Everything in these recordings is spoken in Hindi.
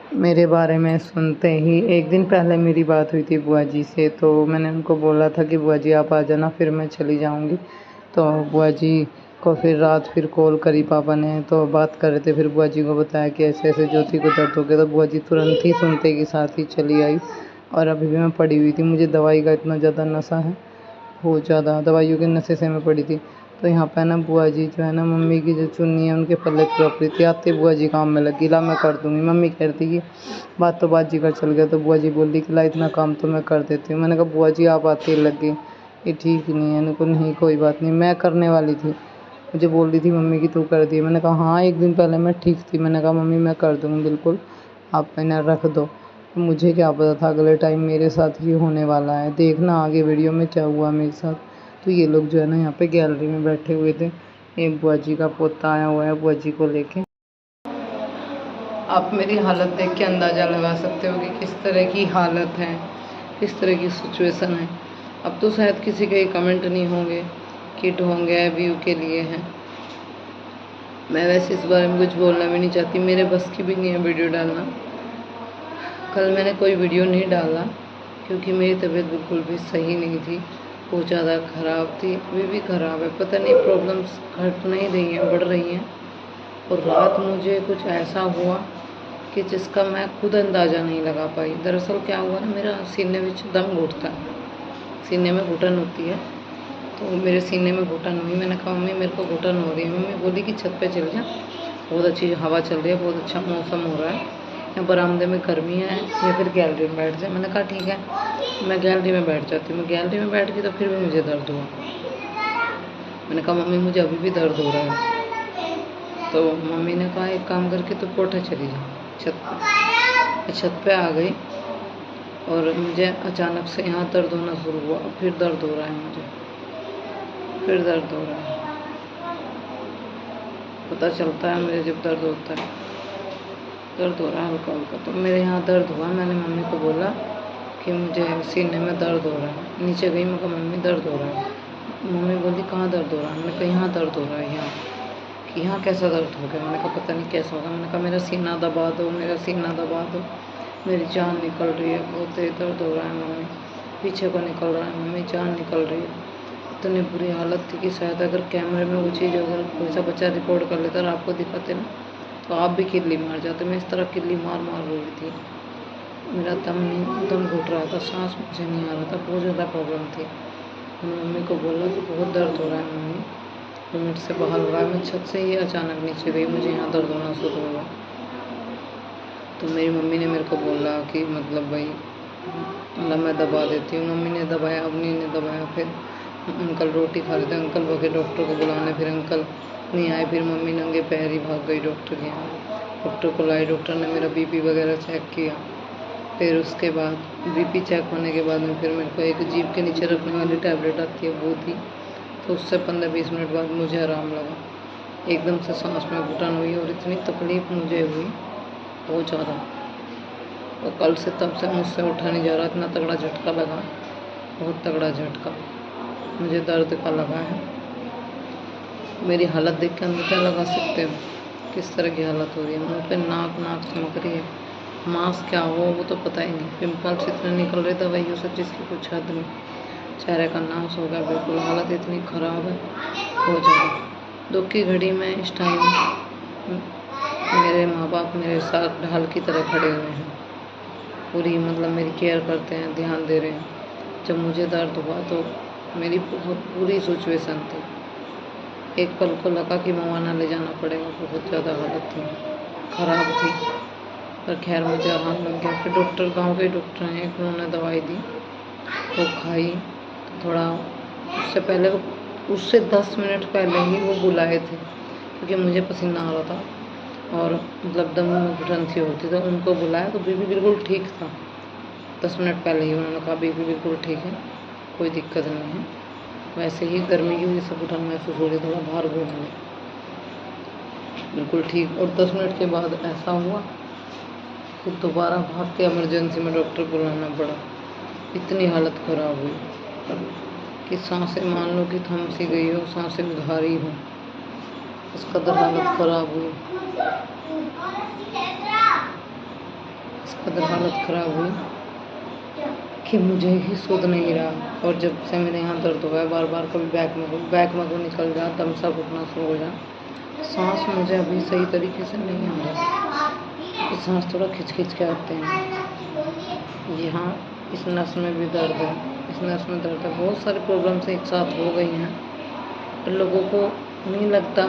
मेरे बारे में सुनते ही एक दिन पहले मेरी बात हुई थी बुआ जी से, तो मैंने उनको बोला था कि बुआ जी आप आ जाना, फिर मैं चली जाऊंगी। तो बुआ जी को फिर रात फिर कॉल करी पापा ने, तो बात कर रहे थे, फिर बुआ जी को बताया कि ऐसे ऐसे ज्योति को दर्द हो गया। तो बुआ जी तुरंत ही सुनते के साथ ही चली आई, और अभी भी मैं पड़ी हुई थी। मुझे दवाई का इतना ज़्यादा नशा है, बहुत ज़्यादा दवाइयों के नशे से मैं पड़ी थी। तो यहाँ पे ना बुआ जी जो है ना, मम्मी की जो चुन्नी है उनके पल्ले रोक रही थी। आते ही बुआ जी काम में लगी, ला मैं कर दूंगी। मम्मी कह रही थी कि बात तो बात जी का चल गया। तो बुआ जी बोली कि ला इतना काम तो मैं कर देती हूँ। मैंने कहा बुआ जी आप आते ही लग गई, ये ठीक नहीं है। उनको नहीं कोई बात नहीं, मैं करने वाली थी। मुझे बोल रही थी मम्मी की तू कर दी। मैंने कहा हाँ एक दिन पहले मैं ठीक थी। मैंने कहा मम्मी मैं कर दूँगी बिल्कुल, आप इन्हें रख दो। मुझे क्या पता था अगले टाइम मेरे साथ ये होने वाला है। देखना आगे वीडियो में क्या हुआ मेरे साथ। तो ये लोग जो है ना यहाँ पे गैलरी में बैठे हुए थे। एक बुआ जी का पोता आया हुआ है बुआ जी को लेके। आप मेरी हालत देख के अंदाज़ा लगा सकते हो कि किस तरह की हालत है, किस तरह की सिचुएशन है। अब तो शायद किसी के कमेंट नहीं होंगे कि ढोंगे व्यू के लिए हैं। मैं वैसे इस बारे में कुछ बोलना भी नहीं चाहती, मेरे बस की भी नहीं है वीडियो डालना। कल मैंने कोई वीडियो नहीं डाला क्योंकि मेरी तबीयत बिल्कुल भी सही नहीं थी, बहुत ज़्यादा ख़राब थी, अभी भी ख़राब है। पता नहीं प्रॉब्लम्स घट नहीं रही हैं, बढ़ रही हैं। और रात मुझे कुछ ऐसा हुआ कि जिसका मैं खुद अंदाज़ा नहीं लगा पाई। दरअसल क्या हुआ ना, मेरा सीने में दम घुटता है, सीने में घुटन होती है। तो मेरे सीने में घुटन हुई। मैंने कहा मम्मी मेरे को घुटन हो रही है। मम्मी बोली कि छत पे चल जा, बहुत अच्छी हवा चल रही है, बहुत अच्छा मौसम हो रहा है, या बरामदे में गर्मी है, या फिर गैलरी में बैठ जाए। मैंने कहा ठीक है, मैं गैलरी में बैठ जाती हूँ। मैं गैलरी में बैठ गई तो फिर भी मुझे दर्द हुआ। मैंने कहा मम्मी मुझे अभी भी दर्द हो रहा है। तो मम्मी ने कहा एक काम करके तो कोठा चली जा, छत पे। मैं छत पे आ गई और मुझे अचानक से यहाँ दर्द होना शुरू हुआ। फिर दर्द हो रहा है मुझे, फिर दर्द हो रहा है। पता चलता है मुझे जब दर्द होता है, दर्द हो रहा है हल्का हल्का। तो मेरे यहाँ दर्द हुआ। मैंने मम्मी को बोला कि मुझे सीने में दर्द हो रहा है। नीचे गई, मैं कहा मम्मी दर्द हो रहा है। मम्मी बोली कहाँ दर्द हो रहा है? मैंने कहा यहाँ दर्द हो रहा है। यहाँ कि यहाँ कैसा दर्द हो गया? मैंने कहा पता नहीं कैसा होगा। मैंने कहा मेरा सीना दबा दो, मेरा सीना दबा दो, मेरी जान निकल रही है, बहुत तेज दर्द हो रहा है मम्मी, पीछे को निकल रहा है मम्मी, जान निकल रही है। इतनी बुरी हालत थी कि शायद अगर कैमरे में वो चीज़ अगर कोई सा बच्चा रिकॉर्ड कर लेता और आपको दिखाते ना, तो आप भी किल्ली मार जाते। मैं इस तरह किल्ली मार मार रही थी। मेरा दम घुट रहा था, सांस मुझे नहीं आ रहा था, बहुत ज़्यादा प्रॉब्लम थी। मैंने मम्मी को बोला कि बहुत दर्द हो रहा है मम्मी, लिमिट से बाहर हो रहा है। मैं छत से ही अचानक नीचे गई, मुझे यहाँ दर्द होना शुरू हुआ। तो मेरी मम्मी ने मेरे को बोला कि मतलब भाई मतलब मैं दबा देती हूँ। मम्मी ने दबाया, अम्मी ने दबाया, फिर अंकल रोटी खा रहे थे, अंकल भागे डॉक्टर को बुलाने, फिर अंकल नहीं आए, फिर मम्मी नंगे पैर ही भाग गई डॉक्टर के यहाँ। डॉक्टर को लाई, डॉक्टर ने मेरा बीपी वगैरह चेक किया। फिर उसके बाद बीपी चेक होने के बाद में फिर मेरे को एक जीभ के नीचे रखने वाली टैबलेट आती है वो दी। तो उससे 15-20 मिनट बाद मुझे आराम लगा। एकदम से सांस में घुटन हुई और इतनी तकलीफ़ मुझे हुई बहुत ज़्यादा। और कल से तब से मुझसे उठा नहीं जा रहा, इतना तगड़ा झटका लगा, बहुत तगड़ा झटका मुझे दर्द का लगा है। मेरी हालत देख के अंदाज़ा लगा सकते हो किस तरह की हालत हो रही है। मुँह पे नाक चमक रही है, मास्क क्या हो वो तो पता ही नहीं। पिंपल्स इतने निकल रहे दवाइयों से जिसकी कुछ हद नहीं। चेहरे का नाश हो गया बिल्कुल, हालत इतनी ख़राब है बहुत ज़्यादा। दुख की घड़ी में इस टाइम मेरे माँ बाप मेरे साथ ढाल की तरह खड़े हुए हैं, पूरी मतलब मेरी केयर करते हैं, ध्यान दे रहे हैं। जब मुझे दर्द हुआ तो मेरी बहुत बुरी सिचुएशन थी, एक पल को लगा कि मुआना ले जाना पड़ेगा, बहुत ज़्यादा हालत थी, ख़राब थी। पर खैर मुझे आराम लग गया। फिर डॉक्टर, गांव के डॉक्टर हैं, एक उन्होंने दवाई दी, वो खाई। थोड़ा उससे पहले उससे 10 मिनट पहले ही वो बुलाए थे क्योंकि मुझे पसीना आ रहा था और मतलब दम में घुटन सी होती, तो उनको बुलाया तो बीपी बिल्कुल ठीक था। 10 मिनट पहले ही उन्होंने कहा बीपी बिल्कुल ठीक है, कोई दिक्कत नहीं है। वैसे ही गर्मी की वजह से घुटन महसूस हो रही, थोड़ा बाहर घूमने, बिल्कुल ठीक। और 10 मिनट के बाद ऐसा हुआ फिर दोबारा भाग के इमरजेंसी में डॉक्टर को लाना पड़ा। इतनी हालत ख़राब हुई कि सांसें मान लो कि थम सी गई हो, सांसें उधारी हो, इस कदर हालत ख़राब हुई। कदर हालत ख़राब हुई कि मुझे ही सुध नहीं रहा। और जब से मेरे यहाँ दर्द हुआ है बार बार, कभी बैक में को निकल जा, दम सा घुटना शुरू हो जा, सांस मुझे अभी सही तरीके से नहीं आ रहा, सांस थोड़ा खिंच खिंच के आते हैं। यहाँ इस नस में भी दर्द है, इस नस में दर्द है। बहुत सारी प्रॉब्लम्स एक साथ हो गई हैं। लोगों को नहीं लगता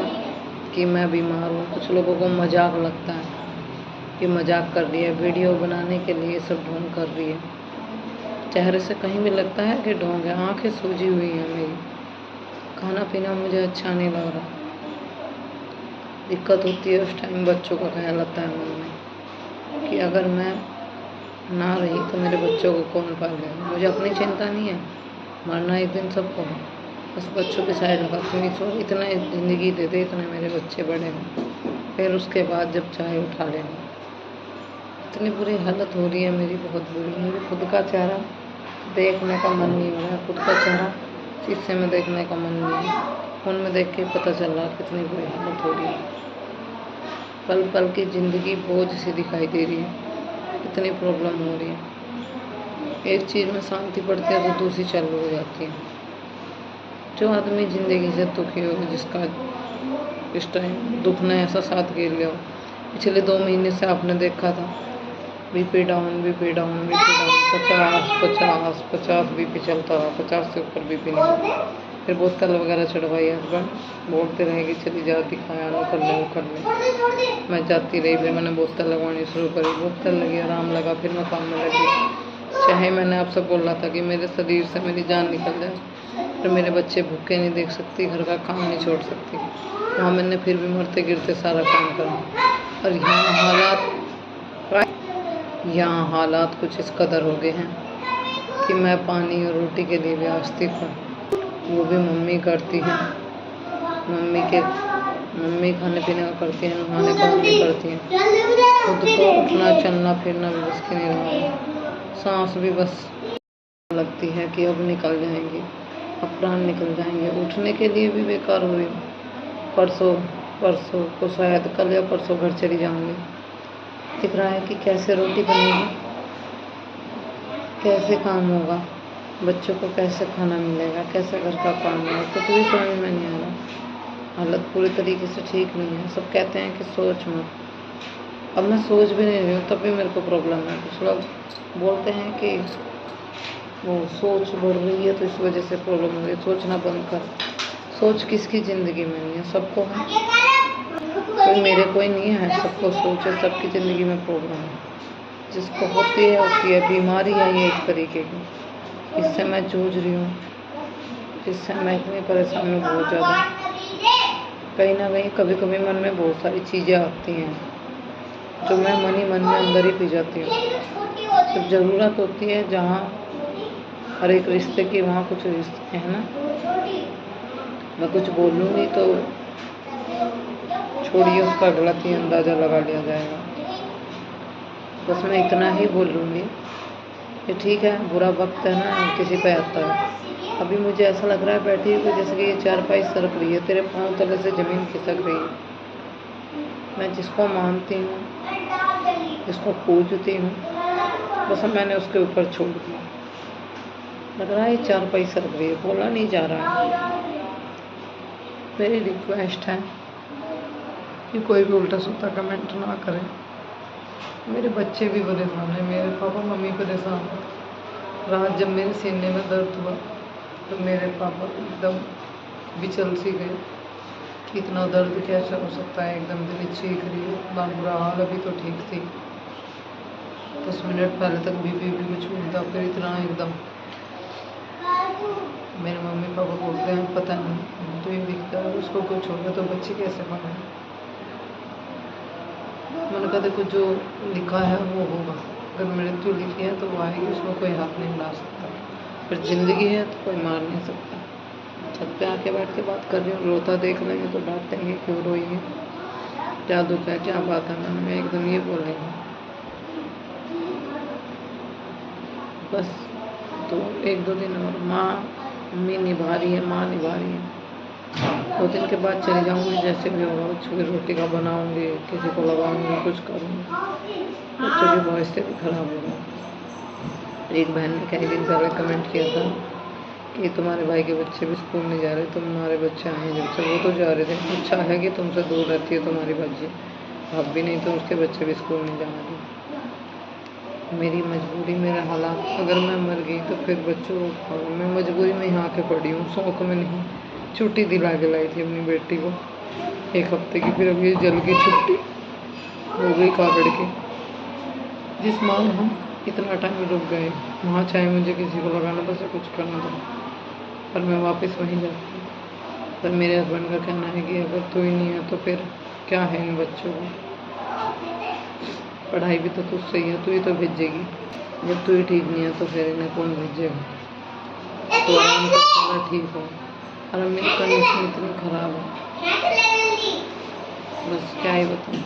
कि मैं बीमार हूँ, कुछ लोगों को मजाक लगता है कि मजाक कर रही है, वीडियो बनाने के लिए सब ढोंग कर रही है। चेहरे से कहीं भी लगता है कि ढोंग है। आंखें सूजी हुई हैं मेरी, खाना पीना मुझे अच्छा नहीं लग रहा। दिक्कत होती है उस टाइम, बच्चों का ख्याल आता है मन में कि अगर मैं ना रही तो मेरे बच्चों को कौन पालेगा। मुझे अपनी चिंता नहीं है, मरना एक दिन सबको है, बस बच्चों की साइड लगाती हूँ। तो इतना ज़िंदगी दे दे, इतने मेरे बच्चे बड़े हों, फिर उसके बाद जब चाहे उठा लेंगे। इतनी बुरी हालत हो रही है मेरी, बहुत बुरी। मेरे खुद का चेहरा देखने का मन नहीं हो रहा है, खुद का चेहरा शीशे में देखने का मन नहीं है। फ़ोन में देख के पता चल रहा कितनी बुरी हालत हो रही है। पल पल की ज़िंदगी बोझ सी दिखाई दे रही है, इतनी प्रॉब्लम हो रही है। एक चीज़ में शांति पड़ती है तो दूसरी चालू हो जाती है। जो आदमी ज़िंदगी से दुखी हो, जिसका इस टाइम दुख ने ऐसा साथ घेर लिया हो, पिछले 2 महीने से आपने देखा था BP down, BP down, BP down, 50 BP चलता रहा, 50 से ऊपर बीपी नहीं। फिर बोतल वगैरह चढ़वाई, हस्बैंड बोलते रहे कि चली जा, दिखाया, वो कर ले, वो कर ले। मैं जाती रही, फिर मैंने बोतल लगवानी शुरू करी, बोतल लगी, आराम लगा, फिर मैं काम में लगी। चाहे मैंने आपसे बोला था कि मेरे शरीर से मेरी जान निकल जाए, पर मेरे बच्चे भूखे नहीं देख सकती, घर का काम नहीं छोड़ सकती। वहाँ मैंने फिर भी मरते गिरते सारा काम करा। और यहाँ हालात कुछ इस कदर हो गए हैं कि मैं पानी और रोटी के लिए भी आस्तिक हूँ। वो भी मम्मी करती हैं, मम्मी खाने पीने का करती हैं, नहाने का मम्मी करती हैं। खुद को उठना चलना फिरना भी बस की नहीं रहा है। सांस भी बस लगती है कि अब निकल जाएंगी, अब प्राण निकल जाएंगे। उठने के लिए भी बेकार हो रही हूँ। परसों को शायद कल या परसों घर चली जाऊँगी। दिख रहा है कि कैसे रोटी बनेगी, कैसे काम होगा, बच्चों को कैसे खाना मिलेगा, कैसे घर का काम होगा, कुछ भी समझ में नहीं आ रहा। हालत पूरी तरीके से ठीक नहीं है। सब कहते हैं कि सोच मत, अब मैं सोच भी नहीं रही हूँ, तब भी मेरे को प्रॉब्लम है। कुछ लोग बोलते हैं कि वो सोच बढ़ रही है तो इस वजह से प्रॉब्लम हो रही है। सोचना बंद कर। सोच किसकी ज़िंदगी में नहीं है, सबको है, कोई मेरे कोई नहीं है, सबको सोच है, सबकी ज़िंदगी में प्रॉब्लम है। जिसको होती है बीमारी है ये एक तरीके की। इससे मैं जूझ रही हूँ, इससे मैं इतनी परेशान हूँ बहुत ज़्यादा। कहीं ना कहीं कभी कभी मन में बहुत सारी चीज़ें आती हैं जो मैं मन ही मन में अंदर ही पी जाती हूँ। जब ज़रूरत होती है जहाँ हर एक रिश्ते की, वहाँ कुछ रिश्ते हैं ना, मैं कुछ बोलूँगी तो छोड़िए, उसका गलत ही अंदाज़ा लगा लिया जाएगा। बस मैं इतना ही बोलूँगी कि ठीक है, बुरा वक्त है ना, किसी पे आता है। अभी मुझे ऐसा लग रहा है बैठी हुई जैसे कि ये चारपाई सरक रही है, तेरे पाँव तले से ज़मीन खिसक रही है। मैं जिसको मानती हूँ, जिसको पूजती हूँ, बस मैंने उसके ऊपर छोड़ दिया। लग रहा है ये चारपाई सरक रही है, बोला नहीं जा रहा है। मेरी रिक्वेस्ट है कि कोई भी उल्टा सुल्टा कमेंट ना करे। मेरे बच्चे भी परेशान हैं, मेरे पापा मम्मी परेशान हैं। रात जब मेरे सीने में दर्द हुआ तो मेरे पापा एकदम बिचल सी गए कि इतना दर्द कैसे हो सकता है, एकदम दिल चीख रही है, इतना बुरा हाल। अभी तो ठीक थी, 10 मिनट पहले तक बीपी भी कुछ नहीं था, फिर इतना एकदम। मेरे मम्मी पापा बोलते हैं पता नहीं तो ये दिखता है, उसको कुछ होगा तो बच्चे कैसे बने। मैंने कहा देखो जो लिखा है वो होगा, अगर मृत्यु लिखी है तो वो आएगी, उसमें कोई हाथ नहीं मिला सकता। फिर जिंदगी है तो कोई मार नहीं सकता। छत पे आके बैठ के बात कर रही हूँ, रोता देख लेंगे तो डांटेंगे क्यों रोई है, क्या दुख है, क्या बात है। मैं एकदम ये बोल रही हूँ। बस तो 1-2 दिन और मम्मी निभा रही है, माँ निभा रही है। 2 दिन के बाद चली जाऊँगी, जैसे भी होगा बच्चों की रोटी का बनाऊँगी, किसी को लगाऊँगी, कुछ करूँगी। बच्चों की वॉइस से भी खराब हो रहा। एक बहन ने कई दिन पहले कमेंट किया था कि तुम्हारे भाई के बच्चे भी स्कूल नहीं जा रहे, तुम्हारे बच्चे आए जब से वो तो जा रहे थे। अच्छा है कि तुमसे दूर रहती है तुम्हारी भाजी, भाभी, नहीं तो उसके बच्चे भी स्कूल नहीं जा रहे। मेरी मजबूरी, मेरे हालात, अगर मैं मर गई तो फिर बच्चों को खाऊं। मैं मजबूरी में यहाँ के पड़ी हूँ, शौक में नहीं। छुट्टी दिला के लाई थी अपनी बेटी को 1 हफ्ते की, फिर अभी जल की छुट्टी हो गई कागड़ की। जिस मांग हम इतना टाइम रुक गए, वहाँ चाहे मुझे किसी को लगाना था या कुछ करना था, पर मैं वापस वहीं जाती हूँ। पर मेरे हस्बैंड का कहना है कि अगर तू ही नहीं है तो फिर क्या है इन बच्चों को, पढ़ाई भी तो तुझसे ही है, तू ही तो भेजेगी। जब तू ही ठीक नहीं है तो फिर इन्हें कौन भेजेगा। तो आराम कर, सारा ठीक हो। और अब मेरी कंडीशन इतनी ख़राब है, बस क्या ही बताऊँ।